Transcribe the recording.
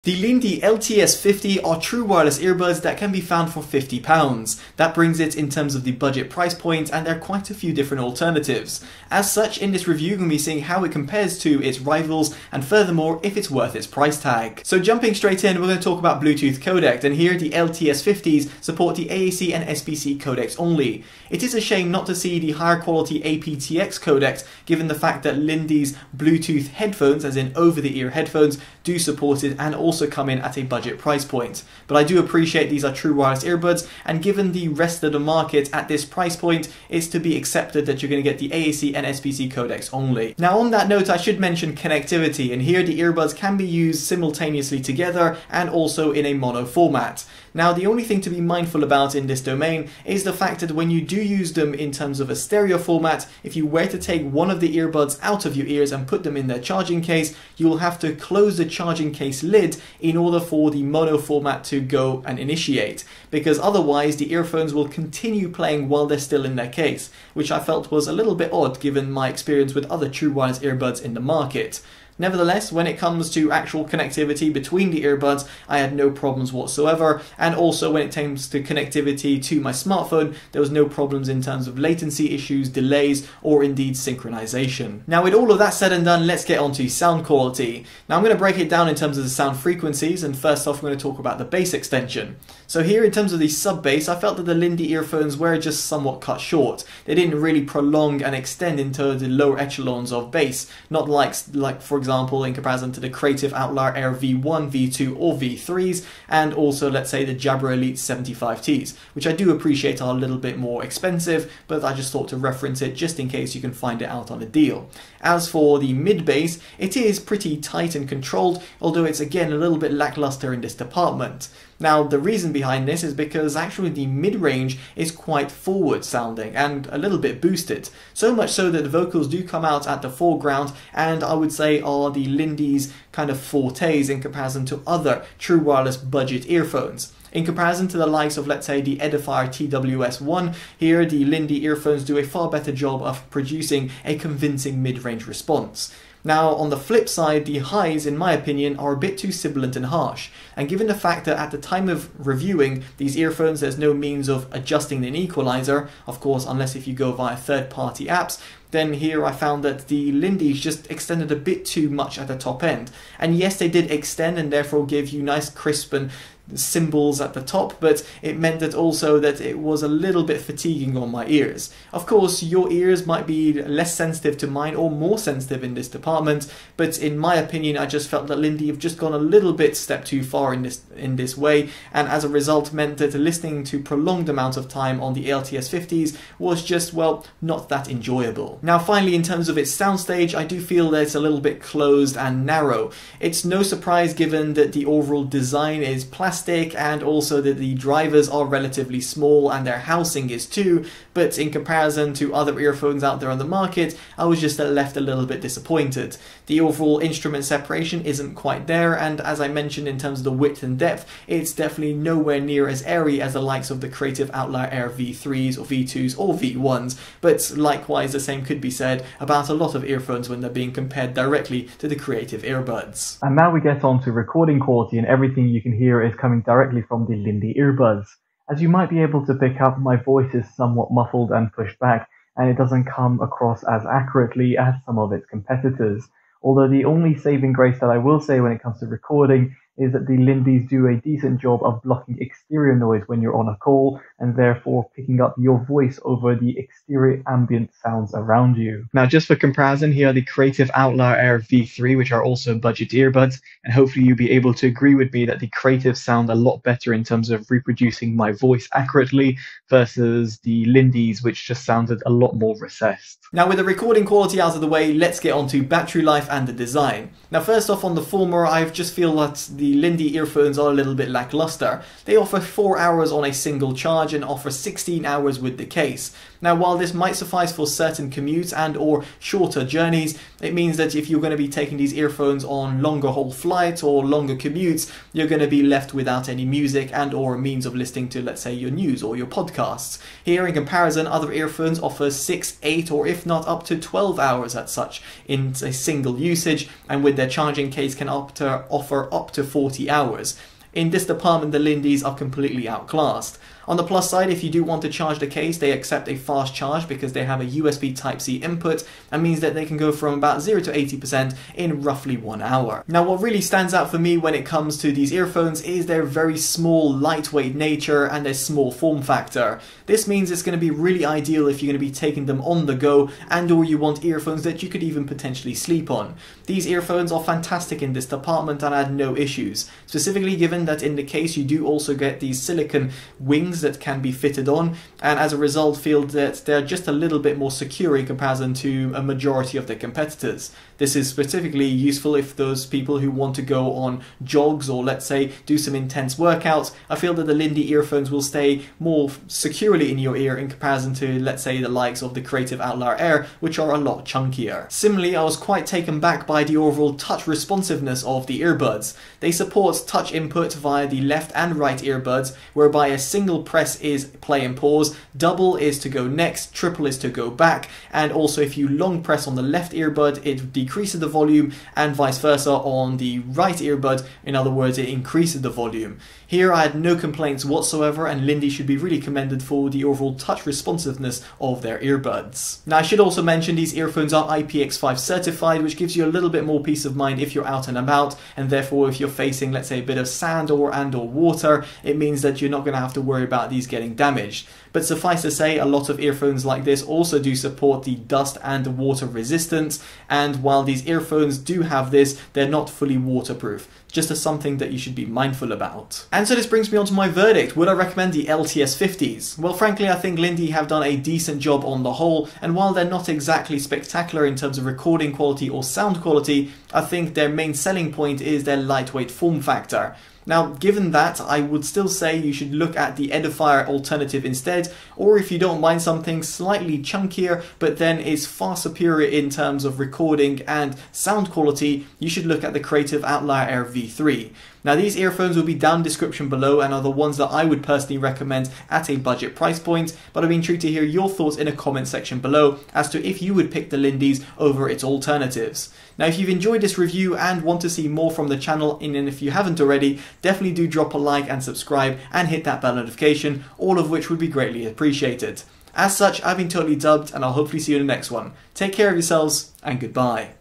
The Lindy LTS-50 are true wireless earbuds that can be found for £50. That brings it in terms of the budget price point, and there are quite a few different alternatives. As such, in this review, we're going to be seeing how it compares to its rivals, and furthermore, if it's worth its price tag. So jumping straight in, we're going to talk about Bluetooth codec, and here the LTS-50s support the AAC and SBC codecs only. It is a shame not to see the higher quality aptX codecs, given the fact that Lindy's Bluetooth headphones, as in over-the-ear headphones, do support it and also come in at a budget price point. But I do appreciate these are true wireless earbuds, and given the rest of the market at this price point, it's to be accepted that you're going to get the AAC and SBC codecs only. Now on that note, I should mention connectivity, and here the earbuds can be used simultaneously together and also in a mono format. Now the only thing to be mindful about in this domain is the fact that when you do use them in terms of a stereo format, if you were to take one of the earbuds out of your ears and put them in their charging case, you will have to close the charging case lid in order for the mono format to go and initiate, because otherwise the earphones will continue playing while they're still in their case, which I felt was a little bit odd given my experience with other true wireless earbuds in the market. Nevertheless, when it comes to actual connectivity between the earbuds, I had no problems whatsoever, and also when it comes to connectivity to my smartphone, there was no problems in terms of latency issues, delays, or indeed synchronization. Now with all of that said and done, let's get on to sound quality. Now I'm going to break it down in terms of the sound frequencies, and first off I'm going to talk about the bass extension. So here in terms of the sub bass, I felt that the Lindy earphones were just somewhat cut short. They didn't really prolong and extend into the lower echelons of bass, not like for example in comparison to the Creative Outlier Air V1, V2 or V3s, and also let's say the Jabra Elite 75Ts, which I do appreciate are a little bit more expensive, but I just thought to reference it just in case you can find it out on a deal. As for the mid bass, it is pretty tight and controlled, although it's again a little bit lackluster in this department. Now the reason behind this is because actually the mid-range is quite forward sounding and a little bit boosted, so much so that the vocals do come out at the foreground, and I would say are the Lindy's kind of fortes in comparison to other true wireless budget earphones. In comparison to the likes of, let's say, the Edifier TWS1, here the Lindy earphones do a far better job of producing a convincing mid-range response. Now on the flip side, the highs in my opinion are a bit too sibilant and harsh, and given the fact that at the time of reviewing these earphones there's no means of adjusting an equalizer, of course unless if you go via third-party apps, then here I found that the Lindy's just extended a bit too much at the top end. And yes, they did extend and therefore give you nice crisp and cymbals at the top, but it meant that also that it was a little bit fatiguing on my ears. Of course, your ears might be less sensitive to mine or more sensitive in this department, but in my opinion, I just felt that Lindy have just gone a little bit step too far in this way, and as a result meant that listening to prolonged amounts of time on the LTS-50s was just, well, not that enjoyable. Now finally, in terms of its soundstage, I do feel that it's a little bit closed and narrow. It's no surprise given that the overall design is plastic, and also that the drivers are relatively small and their housing is too, but in comparison to other earphones out there on the market, I was just left a little bit disappointed. The overall instrument separation isn't quite there, and as I mentioned in terms of the width and depth, it's definitely nowhere near as airy as the likes of the Creative Outlier Air V3s or V2s or V1s, but likewise the same could be said about a lot of earphones when they're being compared directly to the Creative earbuds. And now we get on to recording quality, and everything you can hear is coming directly from the Lindy earbuds. As you might be able to pick up, my voice is somewhat muffled and pushed back, and it doesn't come across as accurately as some of its competitors. Although the only saving grace that I will say when it comes to recording is that the Lindy's do a decent job of blocking exterior noise when you're on a call, and therefore picking up your voice over the exterior ambient sounds around you. Now just for comparison, here are the Creative Outlier Air V3, which are also budget earbuds, and hopefully you'll be able to agree with me that the Creative sound a lot better in terms of reproducing my voice accurately versus the Lindy's, which just sounded a lot more recessed. Now with the recording quality out of the way, let's get on to battery life and the design. Now first off, on the former, I just feel that the Lindy earphones are a little bit lackluster. They offer 4 hours on a single charge and offer 16 hours with the case. Now while this might suffice for certain commutes and or shorter journeys, it means that if you're going to be taking these earphones on longer haul flights or longer commutes, you're going to be left without any music and or a means of listening to, let's say, your news or your podcasts. Here in comparison, other earphones offer 6, 8 or if not up to 12 hours at such in a single usage, and with their charging case can offer up to 40 hours. In this department, the Lindys are completely outclassed. On the plus side, if you do want to charge the case, they accept a fast charge because they have a USB Type-C input, and means that they can go from about 0 to 80% in roughly 1 hour. Now, what really stands out for me when it comes to these earphones is their very small, lightweight nature and their small form factor. This means it's going to be really ideal if you're going to be taking them on the go, and or you want earphones that you could even potentially sleep on. These earphones are fantastic in this department and I had no issues, specifically given that in the case you do also get these silicone wings that can be fitted on, and as a result feel that they're just a little bit more secure in comparison to a majority of their competitors. This is specifically useful if those people who want to go on jogs or, let's say, do some intense workouts. I feel that the Lindy earphones will stay more securely in your ear in comparison to, let's say, the likes of the Creative Outlier Air, which are a lot chunkier. Similarly, I was quite taken back by the overall touch responsiveness of the earbuds. They support touch input via the left and right earbuds, whereby a single press is play and pause, double is to go next, triple is to go back, and also if you long press on the left earbud, it decreases the volume, and vice versa on the right earbud, in other words, it increases the volume. Here I had no complaints whatsoever, and Lindy should be really commended for the overall touch responsiveness of their earbuds. Now, I should also mention these earphones are IPX5 certified, which gives you a little bit more peace of mind if you're out and about, and therefore if you're facing, let's say, a bit of sand or water, it means that you're not going to have to worry about these getting damaged. But suffice to say, a lot of earphones like this also do support the dust and water resistance, and while these earphones do have this, they're not fully waterproof. Just as something that you should be mindful about. And so this brings me on to my verdict. Would I recommend the LTS-50s? Well, frankly, I think Lindy have done a decent job on the whole, and while they're not exactly spectacular in terms of recording quality or sound quality, I think their main selling point is their lightweight form factor. Now, given that, I would still say you should look at the Edifier alternative instead, or if you don't mind something slightly chunkier, but then is far superior in terms of recording and sound quality, you should look at the Creative Outlier Air V3. Now, these earphones will be down in the description below and are the ones that I would personally recommend at a budget price point, but I'd be intrigued to hear your thoughts in a comment section below as to if you would pick the Lindys over its alternatives. Now, if you've enjoyed this review and want to see more from the channel, and if you haven't already, definitely do drop a like and subscribe and hit that bell notification, all of which would be greatly appreciated. As such, I've been Totally Dubbed, and I'll hopefully see you in the next one. Take care of yourselves, and goodbye.